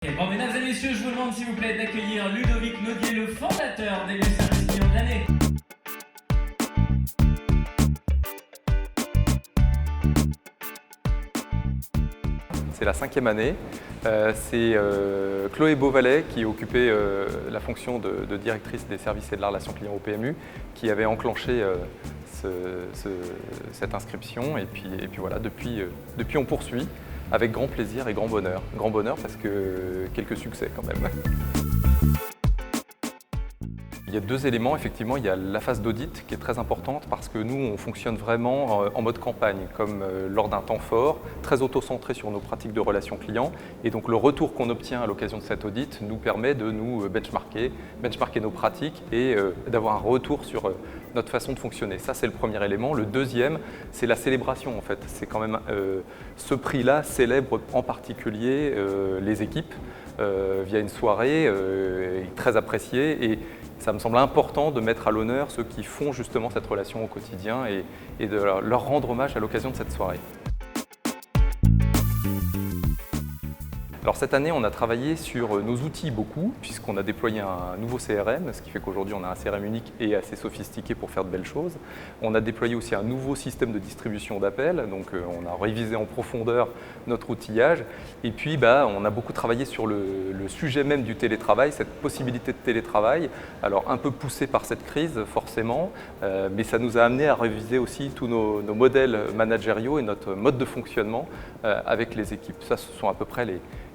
Bon, mesdames et messieurs, je vous demande s'il vous plaît d'accueillir Ludovic Naudier, le fondateur des services clients de l'année. C'est la 5e année. C'est Chloé Beauvalet qui occupait la fonction de directrice des services et de la relation client au PMU qui avait enclenché cette inscription. Et puis voilà, depuis on poursuit avec grand plaisir et grand bonheur. Grand bonheur parce que quelques succès quand même. Il y a deux éléments, effectivement, il y a la phase d'audit qui est très importante parce que nous, on fonctionne vraiment en mode campagne, comme lors d'un temps fort, très auto-centré sur nos pratiques de relations clients. Et donc le retour qu'on obtient à l'occasion de cet audit nous permet de nous benchmarker nos pratiques et d'avoir un retour sur notre façon de fonctionner. Ça, c'est le premier élément. Le deuxième, c'est la célébration en fait. C'est quand même ce prix-là célèbre en particulier les équipes via une soirée très appréciée. Et ça me semble important de mettre à l'honneur ceux qui font justement cette relation au quotidien et de leur rendre hommage à l'occasion de cette soirée. Alors cette année, on a travaillé sur nos outils beaucoup, puisqu'on a déployé un nouveau CRM, ce qui fait qu'aujourd'hui on a un CRM unique et assez sophistiqué pour faire de belles choses. On a déployé aussi un nouveau système de distribution d'appels, donc on a révisé en profondeur notre outillage. Et puis on a beaucoup travaillé sur le sujet même du télétravail, cette possibilité de télétravail, alors un peu poussé par cette crise forcément, mais ça nous a amené à réviser aussi tous nos modèles managériaux et notre mode de fonctionnement avec les équipes. Ça, ce sont à peu près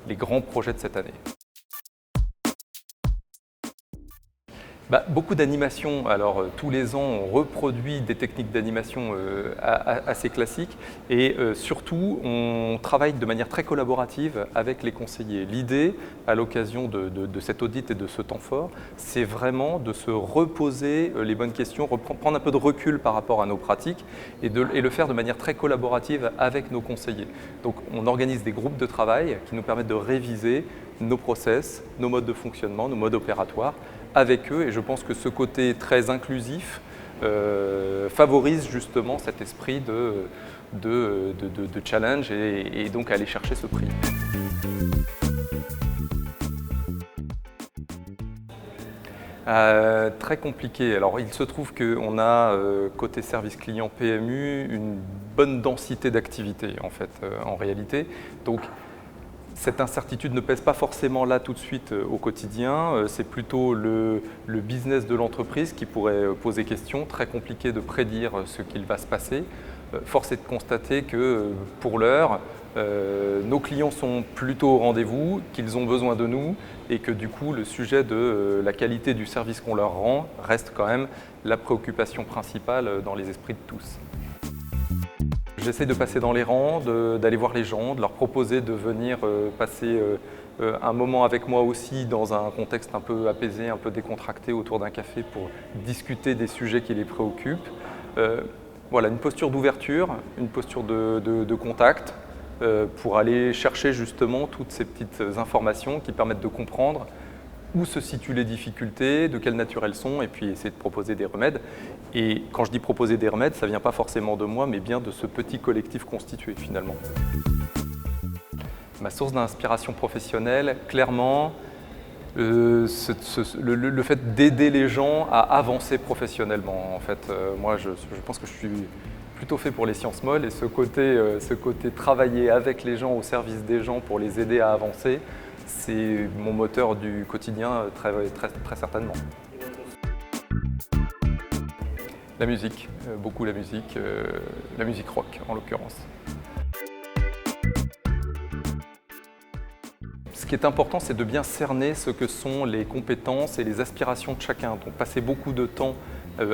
les grands projets de cette année. Beaucoup d'animations. Alors tous les ans, on reproduit des techniques d'animation assez classiques et surtout, on travaille de manière très collaborative avec les conseillers. L'idée, à l'occasion de cet audit et de ce temps fort, c'est vraiment de se reposer les bonnes questions, prendre un peu de recul par rapport à nos pratiques et le faire de manière très collaborative avec nos conseillers. Donc on organise des groupes de travail qui nous permettent de réviser nos process, nos modes de fonctionnement, nos modes opératoires avec eux, et je pense que ce côté très inclusif favorise justement cet esprit de challenge et donc aller chercher ce prix. Très compliqué. Alors il se trouve qu'on a côté service client PMU une bonne densité d'activités en fait en réalité. Donc cette incertitude ne pèse pas forcément là tout de suite au quotidien, c'est plutôt le business de l'entreprise qui pourrait poser question, très compliqué de prédire ce qu'il va se passer. Force est de constater que pour l'heure, nos clients sont plutôt au rendez-vous, qu'ils ont besoin de nous et que du coup le sujet de la qualité du service qu'on leur rend reste quand même la préoccupation principale dans les esprits de tous. J'essaie de passer dans les rangs, d'aller voir les gens, de leur proposer de venir passer un moment avec moi aussi dans un contexte un peu apaisé, un peu décontracté autour d'un café pour discuter des sujets qui les préoccupent. Voilà, une posture d'ouverture, une posture de contact pour aller chercher justement toutes ces petites informations qui permettent de comprendre où se situent les difficultés, de quelle nature elles sont, et puis essayer de proposer des remèdes. Et quand je dis proposer des remèdes, ça ne vient pas forcément de moi, mais bien de ce petit collectif constitué finalement. Ma source d'inspiration professionnelle, clairement, le fait d'aider les gens à avancer professionnellement. En fait, moi, je pense que je suis plutôt fait pour les sciences molles et ce côté travailler avec les gens, au service des gens pour les aider à avancer, c'est mon moteur du quotidien très certainement. La musique, beaucoup la musique rock en l'occurrence. Ce qui est important, c'est de bien cerner ce que sont les compétences et les aspirations de chacun. Donc passer beaucoup de temps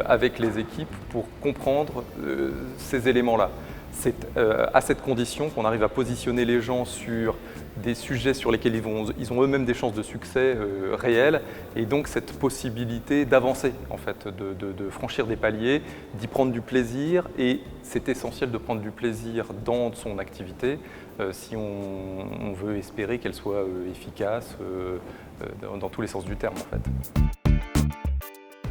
avec les équipes pour comprendre ces éléments-là. C'est à cette condition qu'on arrive à positionner les gens sur des sujets sur lesquels ils ont eux-mêmes des chances de succès réelles et donc cette possibilité d'avancer, en fait, de franchir des paliers, d'y prendre du plaisir et c'est essentiel de prendre du plaisir dans son activité si on veut espérer qu'elle soit efficace dans tous les sens du terme, en fait.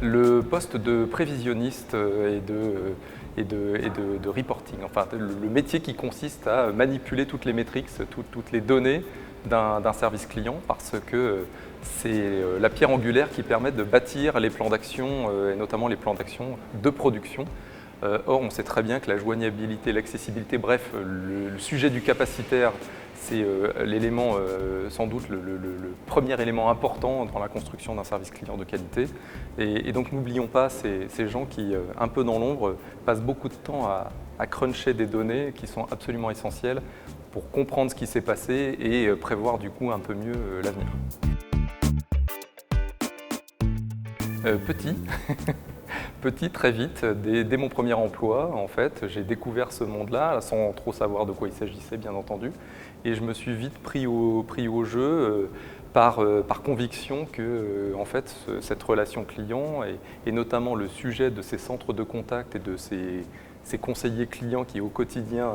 Le poste de prévisionniste et de reporting, enfin le métier qui consiste à manipuler toutes les métriques, toutes les données d'un service client parce que c'est la pierre angulaire qui permet de bâtir les plans d'action et notamment les plans d'action de production. Or, on sait très bien que la joignabilité, l'accessibilité, bref, le sujet du capacitaire, c'est l'élément, sans doute le premier élément important dans la construction d'un service client de qualité. Et donc n'oublions pas ces gens qui, un peu dans l'ombre, passent beaucoup de temps à cruncher des données qui sont absolument essentielles pour comprendre ce qui s'est passé et prévoir du coup un peu mieux l'avenir. Petit. Petit, très vite, dès mon premier emploi, en fait, j'ai découvert ce monde-là, sans trop savoir de quoi il s'agissait, bien entendu. Et je me suis vite pris au jeu par conviction que, en fait, cette relation client, et notamment le sujet de ces centres de contact et de ces conseillers clients qui, au quotidien,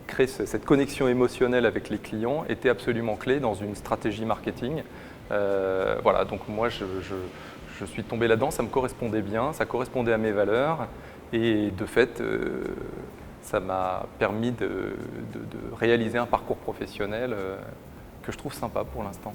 créent cette connexion émotionnelle avec les clients, était absolument clé dans une stratégie marketing. Voilà, donc moi, je suis tombé là-dedans, ça me correspondait bien, ça correspondait à mes valeurs et de fait, ça m'a permis de réaliser un parcours professionnel que je trouve sympa pour l'instant.